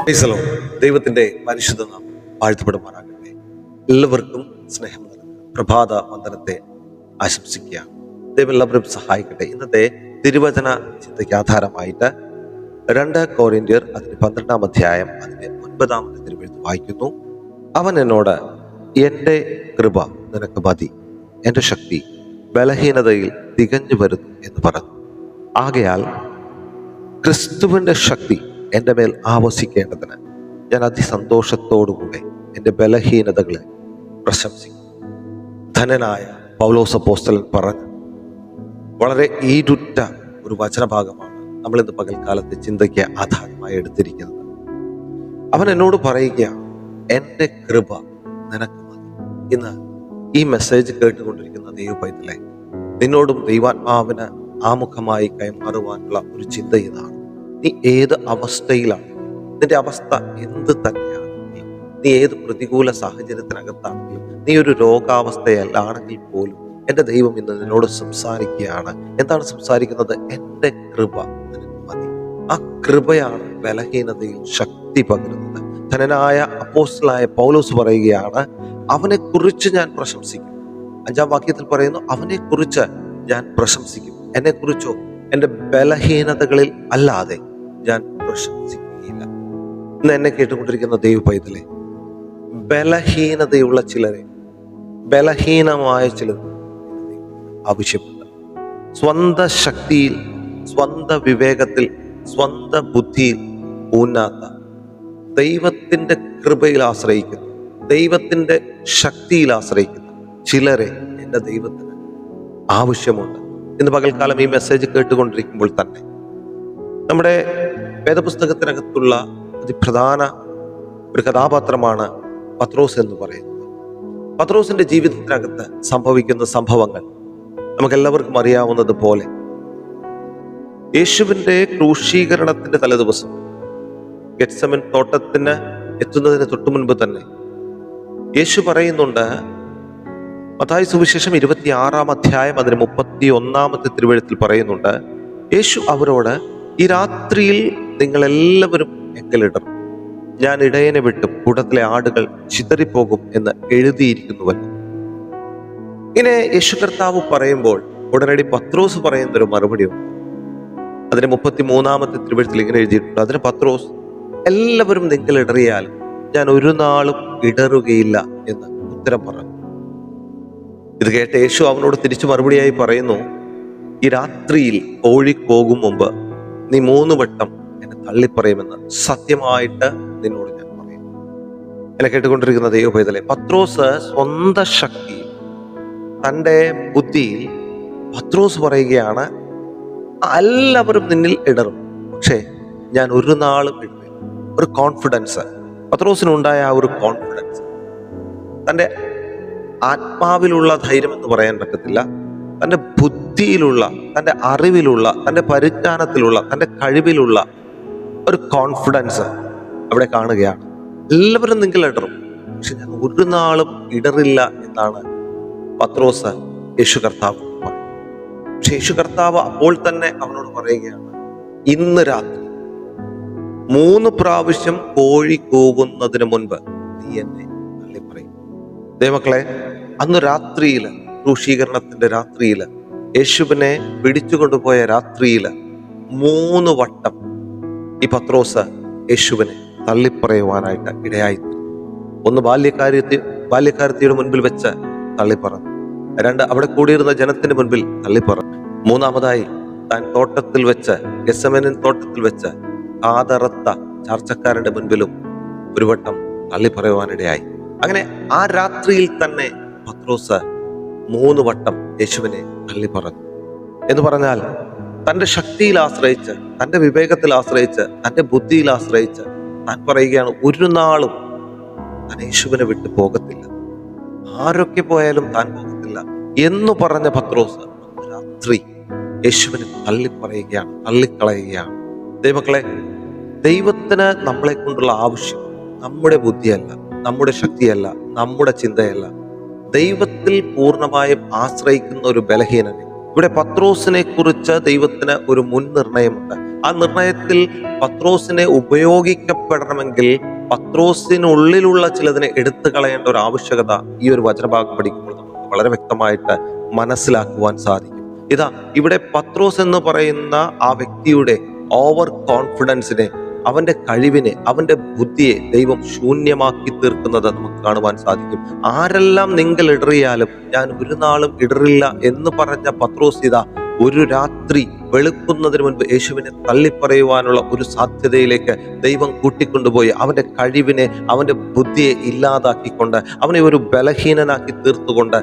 Praise the Lord. ദൈവത്തിന്റെ പരിശുദ്ധ നാമം വാഴ്ത്തപ്പെടുമാറാകട്ടെ. എല്ലാവർക്കും സ്നേഹം നൽകുന്ന പ്രഭാത വന്ദനത്തെ ആശംസിക്കുക. ദൈവം എല്ലാവരും സഹായിക്കട്ടെ. ഇന്നത്തെ തിരുവചന ചിന്തയ്ക്ക് ആധാരമായിട്ട് 2 കൊരിന്ത്യർ അതിന്റെ 12-ാം അധ്യായം അതിന്റെ 9-ാമത്തെ തിരുവെഴുത്ത് വായിക്കുന്നു. അവൻ എന്നോട്, എൻ്റെ കൃപ നിനക്ക് മതി, എൻ്റെ ശക്തി ബലഹീനതയിൽ തികഞ്ഞു വരുന്നു എന്ന് പറഞ്ഞു. ആകയാൽ ക്രിസ്തുവിൻ്റെ ശക്തി എൻ്റെ മേൽ ആവസിക്കേണ്ടതിന് ഞാൻ അതിസന്തോഷത്തോടുകൂടെ എൻ്റെ ബലഹീനതകളെ പ്രശംസിക്കും. ധനനായ പൗലോസ് അപ്പോസ്തലൻ പറഞ്ഞ വളരെ ഈടുറ്റ ഒരു വചനഭാഗമാണ് നമ്മളിന്ന് പകൽക്കാലത്തെ ചിന്തയ്ക്ക് ആധാരമായി എടുത്തിരിക്കുന്നത്. അവൻ എന്നോട് പറയുകയാണ്, എൻ്റെ കൃപ നിനക്ക് മതി. ഇന്ന് ഈ മെസ്സേജ് കേട്ടുകൊണ്ടിരിക്കുന്ന ദൈവപൈതലേ, നിന്നോടും ദൈവാത്മാവിന് ആമുഖമായി കൈമാറുവാനുള്ള ഒരു ചിന്ത ഇതാണ്. നീ ഏത് അവസ്ഥയിലാണ്, നിന്റെ അവസ്ഥ എന്ത് തന്നെയാണെങ്കിലും, നീ ഏത് പ്രതികൂല സാഹചര്യത്തിനകത്താണെങ്കിലും, നീ ഒരു രോഗാവസ്ഥയിലാണെങ്കിൽ പോലും എൻ്റെ ദൈവം ഇന്ന് നിന്നോട് സംസാരിക്കുകയാണ്. എന്താണ് സംസാരിക്കുന്നത്? എൻ്റെ കൃപ നിനക്ക് മതി. ആ കൃപയാണ് ബലഹീനതയിൽ ശക്തി പകരുന്നത്. ധനനായ അപ്പോസ്തലനായ പൗലോസ് പറയുകയാണ്, അവനെ കുറിച്ച് ഞാൻ പ്രശംസിക്കും. 5-ാം വാക്യത്തിൽ പറയുന്നു, അവനെ കുറിച്ച് ഞാൻ പ്രശംസിക്കും. എന്നെ കുറിച്ചോ എൻ്റെ ബലഹീനതകളിൽ അല്ലാതെ ഞാൻ പ്രശംസിക്കുകയില്ല. ഇന്ന് എന്നെ കേട്ടുകൊണ്ടിരിക്കുന്ന ദൈവപൈതലേ, ബലഹീനതയുള്ള ചിലരെ, ബലഹീനമായ ചിലർ ആവശ്യമുണ്ട്. സ്വന്തം ശക്തിയിൽ, സ്വന്തം വിവേകത്തിൽ, സ്വന്തം ബുദ്ധിയിൽ ഊന്നാത്ത, ദൈവത്തിൻ്റെ കൃപയിൽ ആശ്രയിക്കുന്ന, ദൈവത്തിൻ്റെ ശക്തിയിൽ ആശ്രയിക്കുന്ന ചിലരെ എൻ്റെ ദൈവത്തിന് ആവശ്യമുണ്ട്. ഇന്ന് പകൽക്കാലം ഈ മെസ്സേജ് കേട്ടുകൊണ്ടിരിക്കുമ്പോൾ തന്നെ നമ്മുടെ വേദപുസ്തകത്തിനകത്തുള്ള അതിപ്രധാന ഒരു കഥാപാത്രമാണ് പത്രോസ് എന്ന് പറയുന്നത്. പത്രോസിന്റെ ജീവിതത്തിനകത്ത് സംഭവിക്കുന്ന സംഭവങ്ങൾ നമുക്കെല്ലാവർക്കും അറിയാവുന്നത് പോലെ, യേശുവിൻ്റെ ക്രൂശീകരണത്തിന്റെ തലേദിവസം ഗെത്സമൻ തോട്ടത്തിന് എത്തുന്നതിന് തൊട്ടു മുൻപ് തന്നെ യേശു പറയുന്നുണ്ട്, മത്തായി സുവിശേഷം 26-ാം അധ്യായം അതിന് 31-ാമത്തെ തിരുവെഴുത്തിൽ പറയുന്നുണ്ട്, യേശു അവരോട്, ഈ രാത്രിയിൽ നിങ്ങളെല്ലാവരും എങ്കലിടറും, ഞാൻ ഇടയനെ വിട്ട് കൂട്ടത്തിലെ ആടുകൾ ചിതറിപ്പോകും എന്ന് എഴുതിയിരിക്കുന്നുവല്ലോ. ഇങ്ങനെ യേശു കർത്താവ് പറയുമ്പോൾ ഉടനടി പത്രോസ് പറയുന്നൊരു മറുപടി ഉണ്ട്. അതിന് 33-ാമത്തെ തിരുവെഴുത്തിൽ ഇങ്ങനെ എഴുതിയിട്ടുണ്ട്, അതിന് പത്രോസ്, എല്ലാവരും നിങ്ങളിടറിയാൽ ഞാൻ ഒരു നാളും ഇടറുകയില്ല എന്ന് ഉത്തരം പറഞ്ഞു. ഇത് കേട്ട യേശു അവനോട് തിരിച്ചു മറുപടിയായി പറയുന്നു, ഈ രാത്രിയിൽ കോഴി പോകും മുമ്പ് നീ 3 വട്ടം എന്നെ തള്ളിപ്പറയുമെന്ന് സത്യമായിട്ട് നിന്നോട് ഞാൻ പറയുന്നു. എന്നെ കേട്ടുകൊണ്ടിരിക്കുന്ന ദൈവപൈതലേ, പത്രോസ് സ്വന്തം ശക്തി, തൻ്റെ ബുദ്ധിയിൽ പത്രോസ് പറയുകയാണ്, എല്ലാവരും നിന്നിൽ ഇടറും, പക്ഷേ ഞാൻ ഒരു നാളും ഇടറില്ല. ഒരു കോൺഫിഡൻസ് പത്രോസിനുണ്ടായ, ആ ഒരു കോൺഫിഡൻസ്, തൻ്റെ ആത്മാവിലുള്ള ധൈര്യം എന്ന് പറയാൻ പറ്റത്തില്ല, തൻ്റെ ബുദ്ധിയിലുള്ള, തൻ്റെ അറിവിലുള്ള, തൻ്റെ പരിജ്ഞാനത്തിലുള്ള, തൻ്റെ കഴിവിലുള്ള ഒരു കോൺഫിഡൻസ് അവിടെ കാണുകയാണ്. എല്ലാവരും നിങ്ങൾ ഇടറും, പക്ഷെ ഞാൻ ഒരു നാളും ഇടറില്ല എന്നാണ് പത്രോസ് യേശു കർത്താവ് പറയുന്നത്. പക്ഷെ യേശു കർത്താവ് അപ്പോൾ തന്നെ അവനോട് പറയുകയാണ്, ഇന്ന് രാത്രി 3 പ്രാവശ്യം കോഴി കൂവുന്നതിന് മുൻപ് നീ എന്നെ തള്ളിപ്പറയും. ദൈവമക്കളെ, അന്ന് രാത്രിയിൽ, ക്രൂശീകരണത്തിന്റെ രാത്രിയിൽ, യേശുവിനെ പിടിച്ചുകൊണ്ടുപോയ രാത്രിയിൽ 3 വട്ടം ഈ പത്രോസ് യേശുവിനെ തള്ളിപ്പറയുവാനായിട്ട് ഇടയായിത്തീർന്നു. ഒന്ന് ബാല്യക്കാരത്തിയുടെ മുൻപിൽ വെച്ച് തള്ളിപ്പറഞ്ഞു. 2 അവിടെ കൂടിയിരുന്ന ജനത്തിന് മുൻപിൽ തള്ളിപ്പറഞ്ഞു. 3-ാമതായി താൻ തോട്ടത്തിൽ വെച്ച്, ഗെത്സമനിൻ തോട്ടത്തിൽ വെച്ച് കാതറത്ത ചാർച്ചക്കാരുടെ മുൻപിലും ഒരു വട്ടം തള്ളിപ്പറയുവാനിടയായി. അങ്ങനെ ആ രാത്രിയിൽ തന്നെ പത്രോസ് 3 വട്ടം യേശുവിനെ തള്ളിപ്പറഞ്ഞു. എന്ന് പറഞ്ഞാൽ തൻ്റെ ശക്തിയിൽ ആശ്രയിച്ച്, തൻ്റെ വിവേകത്തിൽ ആശ്രയിച്ച്, തൻ്റെ ബുദ്ധിയിൽ ആശ്രയിച്ച് താൻ പറയുകയാണ്, ഒരു നാളും താൻ യേശുവിനെ വിട്ടു പോകത്തില്ല, ആരൊക്കെ പോയാലും താൻ പോകത്തില്ല എന്ന് പറഞ്ഞ പത്രോസ് രാത്രി യേശുവിനെ തള്ളിപ്പറയുകയാണ്, തള്ളിക്കളയുകയാണ്. ദൈവമക്കളെ, ദൈവത്തിന് നമ്മളെ കൊണ്ടുള്ള ആവശ്യം നമ്മുടെ ബുദ്ധിയല്ല, നമ്മുടെ ശക്തിയല്ല, നമ്മുടെ ചിന്തയല്ല, ദൈവത്തിൽ പൂർണ്ണമായും ആശ്രയിക്കുന്ന ഒരു ബലഹീനനെ. ഇവിടെ പത്രോസിനെ കുറിച്ച് ദൈവത്തിന് ഒരു മുൻനിർണയമുണ്ട്. ആ നിർണയത്തിൽ പത്രോസിനെ ഉപയോഗിക്കപ്പെടണമെങ്കിൽ പത്രോസിനുള്ളിലുള്ള ചിലതിനെ എടുത്തു കളയേണ്ട ഒരു ആവശ്യകത ഈ ഒരു വചനഭാഗം പഠിക്കുമ്പോൾ നമുക്ക് വളരെ വ്യക്തമായിട്ട് മനസ്സിലാക്കുവാൻ സാധിക്കും. ഇതാ ഇവിടെ പത്രോസ് എന്ന് പറയുന്ന ആ വ്യക്തിയുടെ ഓവർ കോൺഫിഡൻസിനെ, അവന്റെ കഴിവിനെ, അവന്റെ ബുദ്ധിയെ ദൈവം ശൂന്യമാക്കി തീർക്കുന്നത് നമുക്ക് കാണുവാൻ സാധിക്കും. ആരെല്ലാം നിങ്ങൾ ഇടറിയാലും ഞാൻ ഒരു നാളും ഇടറില്ല എന്ന് പറഞ്ഞ പത്രോസ് ഇതാ ഒരു രാത്രി വെളുക്കുന്നതിന് മുൻപ് യേശുവിനെ തള്ളിപ്പറയുവാനുള്ള ഒരു സാധ്യതയിലേക്ക് ദൈവം കൂട്ടിക്കൊണ്ടുപോയി അവന്റെ കഴിവിനെ, അവന്റെ ബുദ്ധിയെ ഇല്ലാതാക്കിക്കൊണ്ട് അവനെ ഒരു ബലഹീനനാക്കി തീർത്തുകൊണ്ട്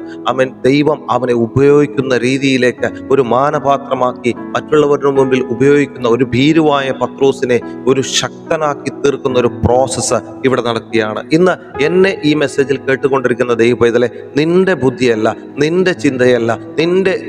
ദൈവം അവനെ ഉപയോഗിക്കുന്ന രീതിയിലേക്ക് ഒരു മാനപാത്രമാക്കി മറ്റുള്ളവരുടെ മുമ്പിൽ ഉപയോഗിക്കുന്ന ഒരു ഭീരുവായ പത്രോസിനെ ഒരു ശക്തനാക്കി തീർക്കുന്ന ഒരു പ്രോസസ്സ് ഇവിടെ നടക്കുകയാണ്. ഇന്ന് എന്നെ ഈ മെസ്സേജിൽ കേട്ടുകൊണ്ടിരിക്കുന്ന ദൈവപൈതലെ, നിന്റെ ബുദ്ധിയല്ല, നിന്റെ ചിന്തയല്ല,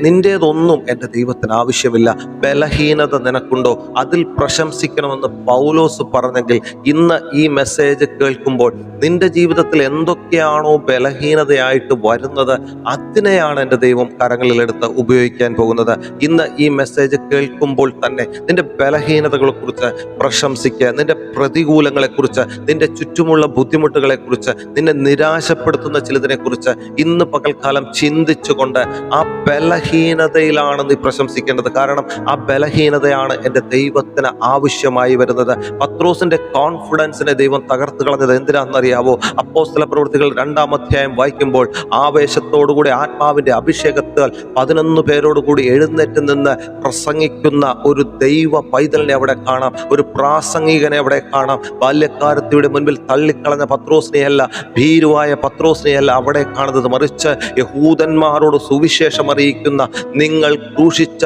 നിന്റേതൊന്നും എൻ്റെ ദൈവത്തിന് ആവശ്യമില്ല. ബലഹീനത നിനക്കുണ്ടോ, അതിൽ പ്രശംസിക്കണമെന്ന് പൗലോസ് പറഞ്ഞെങ്കിൽ ഇന്ന് ഈ മെസ്സേജ് കേൾക്കുമ്പോൾ നിന്റെ ജീവിതത്തിൽ എന്തൊക്കെയാണോ ബലഹീനതയായിട്ട് വരുന്നത് അതിനെയാണ് എൻ്റെ ദൈവം കരങ്ങളിലെടുത്ത് ഉപയോഗിക്കാൻ പോകുന്നത്. ഇന്ന് ഈ മെസ്സേജ് കേൾക്കുമ്പോൾ തന്നെ നിന്റെ ബലഹീനതകളെ കുറിച്ച് പ്രശംസിക്കുക, നിന്റെ പ്രതികൂലങ്ങളെക്കുറിച്ച്, നിന്റെ ചുറ്റുമുള്ള ബുദ്ധിമുട്ടുകളെക്കുറിച്ച്, നിന്നെ നിരാശപ്പെടുത്തുന്ന ചിലതിനെ കുറിച്ച് ഇന്ന് പകൽക്കാലം ചിന്തിച്ചുകൊണ്ട് ആ ബലഹീനതയിലാണ് നീ പ്രശംസിക്കേണ്ടത്. കാരണം ആ ബലഹീനതയാണ് എൻ്റെ ദൈവത്തിന് ആവശ്യമായി വരുന്നത്. പത്രോസിന്റെ കോൺഫിഡൻസിനെ ദൈവം തകർത്ത് കളഞ്ഞത് എന്തിനാണെന്നറിയാവോ? അപ്പോസ്തല പ്രവൃത്തികൾ 2-ാം അധ്യായം വായിക്കുമ്പോൾ ആവേശത്തോടുകൂടി ആത്മാവിന്റെ അഭിഷേകത്താൽ 11 പേരോടുകൂടി എഴുന്നേറ്റ് നിന്ന് പ്രസംഗിക്കുന്ന ഒരു ദൈവ പൈതലിനെ അവിടെ കാണാം, ഒരു പ്രാസംഗികനെ അവിടെ കാണാം. ബാല്യക്കാരത്തിയുടെ മുൻപിൽ തള്ളിക്കളഞ്ഞ പത്രോസിനെയല്ല, ഭീരുവായ പത്രോസിനെയല്ല അവിടെ കാണുന്നത്, മറിച്ച് യഹൂദന്മാരോട് സുവിശേഷം അറിയിക്കുന്ന, നിങ്ങൾ ക്രൂശിച്ച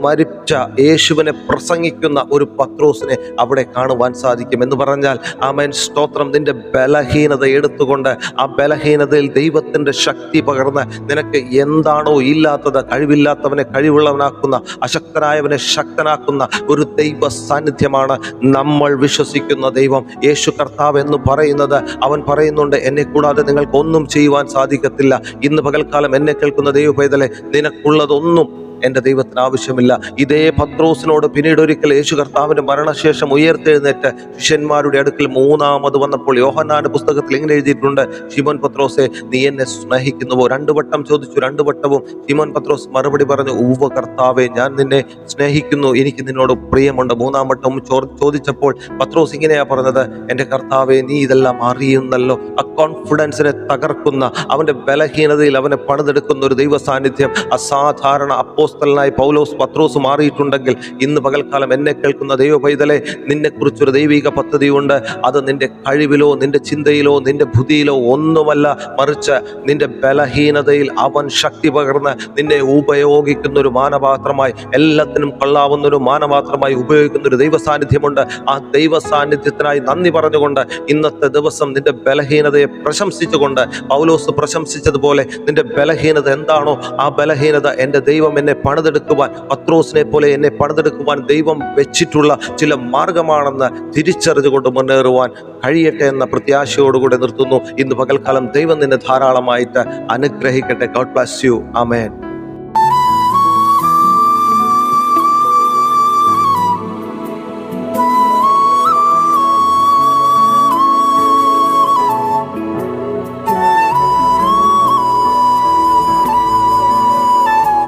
മരിച്ച യേശുവിനെ പ്രസംഗിക്കുന്ന ഒരു പത്രോസിനെ അവിടെ കാണുവാൻ സാധിക്കും. എന്ന് പറഞ്ഞാൽ ആമേൻ, സ്തോത്രം. നിന്റെ ബലഹീനത എടുത്തുകൊണ്ട് ആ ബലഹീനതയിൽ ദൈവത്തിന്റെ ശക്തി പകർന്ന് നിനക്ക് എന്താണോ ഇല്ലാത്തത്, കഴിവില്ലാത്തവനെ കഴിവുള്ളവനാക്കുന്ന, അശക്തനായവനെ ശക്തനാക്കുന്ന ഒരു ദൈവ സാന്നിധ്യമാണ് നമ്മൾ വിശ്വസിക്കുന്ന ദൈവം. യേശു കർത്താവ് എന്ന് പറയുന്നത്, അവൻ പറയുന്നുണ്ട്, എന്നെ കൂടാതെ നിങ്ങൾക്ക് ഒന്നും ചെയ്യുവാൻ സാധിക്കത്തില്ല. ഇന്ന് പകൽക്കാലം എന്നെ കേൾക്കുന്ന ദൈവ പൈതലെ, നിനക്കുള്ളതൊന്നും എൻ്റെ ദൈവത്തിന് ആവശ്യമില്ല. ഇതേ പത്രോസിനോട് പിന്നീട് ഒരിക്കൽ യേശു കർത്താവിന്റെ മരണശേഷം ഉയർത്തെഴുന്നേറ്റ് ശിഷ്യന്മാരുടെ അടുക്കൽ 3ാമത് വന്നപ്പോൾ യോഹന്നാന്റെ പുസ്തകത്തിൽ ഇങ്ങനെ എഴുതിയിട്ടുണ്ട്, ശിമോൻ പത്രോസേ, നീ എന്നെ സ്നേഹിക്കുന്നുവോ? 2 വട്ടം ചോദിച്ചു. 2 വട്ടവും ശിമോൻ പത്രോസ് മറുപടി പറഞ്ഞു, ഉവ്വ കർത്താവേ, ഞാൻ നിന്നെ സ്നേഹിക്കുന്നു, എനിക്ക് നിന്നോട് പ്രിയമുണ്ട്. 3ാം വട്ടവും ചോദിച്ചപ്പോൾ പത്രോസ് ഇങ്ങനെയാ പറഞ്ഞത്, എൻ്റെ കർത്താവേ, നീ ഇതെല്ലാം അറിയുന്നല്ലോ. ആ കോൺഫിഡൻസിനെ തകർക്കുന്ന, അവന്റെ ബലഹീനതയിൽ അവനെ പണിതെടുക്കുന്ന ഒരു ദൈവ സാന്നിധ്യം അസാധാരണ അപ്പോസ്തലനായി പൗലോസ് പത്രോസ് മാറിയിട്ടുണ്ടെങ്കിൽ ഇന്ന് പകൽക്കാലം എന്നെ കേൾക്കുന്ന ദൈവ പൈതലെ, നിന്നെക്കുറിച്ചൊരു ദൈവിക പദ്ധതിയുണ്ട്. അത് നിന്റെ കഴിവിലോ നിന്റെ ചിന്തയിലോ നിന്റെ ബുദ്ധിയിലോ ഒന്നുമല്ല, മറിച്ച് നിന്റെ ബലഹീനതയിൽ അവൻ ശക്തി പകർന്ന് നിന്നെ ഉപയോഗിക്കുന്ന ഒരു മാനപാത്രമായി, എല്ലാത്തിനും കൊള്ളാവുന്ന ഒരു മാനപാത്രമായി ഉപയോഗിക്കുന്ന ഒരു ദൈവ സാന്നിധ്യമുണ്ട്. ആ ദൈവ സാന്നിധ്യത്തിനായി നന്ദി പറഞ്ഞുകൊണ്ട് ഇന്നത്തെ ദിവസം നിന്റെ ബലഹീനതയെ പ്രശംസിച്ചുകൊണ്ട് പൗലോസ് പ്രശംസിച്ചതുപോലെ നിന്റെ ബലഹീനത എന്താണോ ആ ബലഹീനത എൻ്റെ ദൈവം എന്നെ പണിതെടുക്കുവാൻ, പത്രോസിനെ പോലെ എന്നെ പണിതെടുക്കുവാൻ ദൈവം വെച്ചിട്ടുള്ള ചില മാർഗമാണെന്ന് തിരിച്ചറിഞ്ഞുകൊണ്ട് മുന്നേറുവാൻ കഴിയട്ടെ എന്ന പ്രത്യാശയോടുകൂടെ നിർത്തുന്നു. ഇന്ന് പകൽക്കാലം ദൈവം നിന്നെ ധാരാളമായിട്ട് അനുഗ്രഹിക്കട്ടെ. God bless you. ആമേൻ.